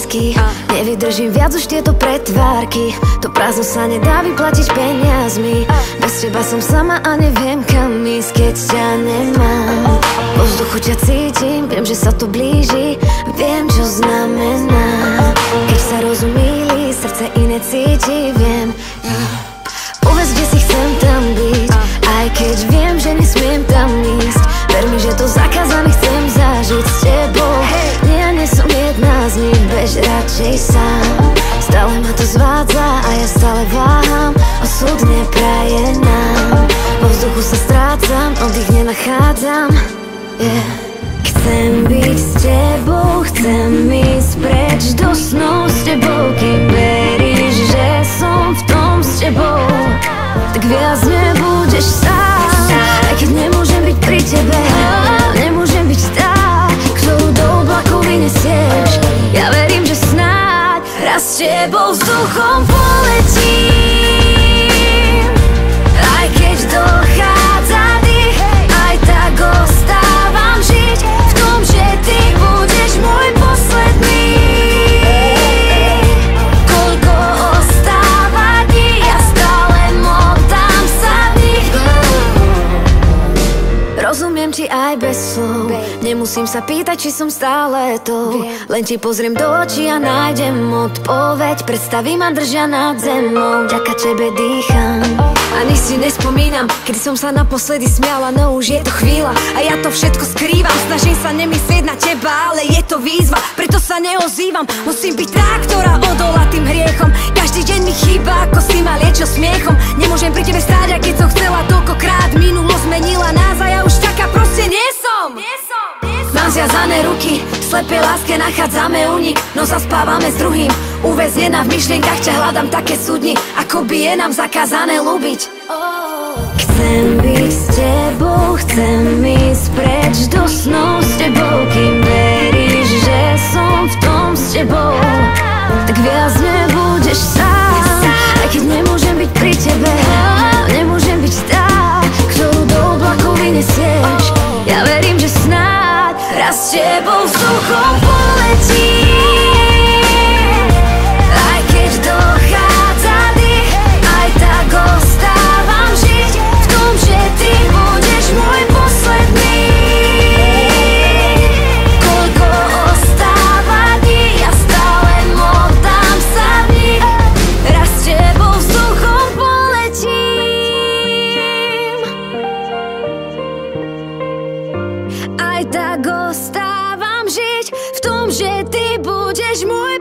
lásky. Nevydržím viac už tieto pretvárky. To prázdno sa nedá vyplatiť peniazmi. Bez teba som sama a neviem kam ísť, keď ťa nemám. Vo vzduchu ťa cítim, viem, že sa to blíži. Viem, čo znamená, keď sa rozumíli, srdce iné cíti, viem. Povedz, kde si chcem tam byť, aj keď viem, že nesmiem tam ísť. Ver mi, že to zakázané chcem zažiť s tebou. Nie, ja nie som jedna z nich, bež radšej sám. Stále ma to zvádza a ja stále váham. Osud nepraje nám. Vo vzduchu sa strácam, oddych nenachádzam. Chcem byť s tebou, chcem ísť preč do snov s tebou. Kým veríš, že som v tom s tebou, tak viac nebudeš sám. Aj keď nemôžem byť pri tebe, nemôžem byť tá, ktorú do oblakov vynesieš. Ja verím, že snáď raz s tebou vzduchom poletím. Aj keď dochádza dých, aj tak ostávam žiť v tom, že ty budeš môj posledný. Koľko ostáva dní, ja stále motám sa v nich. Rozumiem ti aj bez slov, nemusím sa pýtať, či som stále to. Len ti pozriem do očí a nájdem odpoveď. Predstavy ma držia nad zemou, vďaka tebe dýcham. Ani si nespomínam, kedy som sa naposledy smiala, no už je to chvíľa a ja to všetko skrývam. Snažím sa nemyslieť na teba, ale je to výzva, preto sa neozývam. Musím byť tá, ktorá odolá tým hriechom. Každý deň mi chýba, ako si ma liečil smiechom. Nemôžem pri tebe stáť, aj keď som chcela toľkokrát. Minulosť zmenila nás a ja už taká proste nie som. Mám zviazané ruky, v slepej láske nachádzame únik, no zaspávame s druhým. Uväznená v myšlienkach ťa hľadám, také sú dni, ako by je nám zakázané ľúbiť. Chcem byť s tebou, chcem ísť preč do snov s tebou. Kým veríš, že som v tom s tebou, tak viac nebudeš sám. Aj keď nemôžem byť pri tebe, nemôžem byť tá, ktorú do oblakov vynesieš. Ja verím, že snáď raz s tebou vzduchom poletím. Aj keď dochádza dých, aj tak ostávam žiť v tom, že ty budeš môj posledný. Koľko ostáva dní, ja stále motám sa v nich. Raz s tebou vzduchom poletím. Aj tak ostávam žiť v tom, že ty budeš môj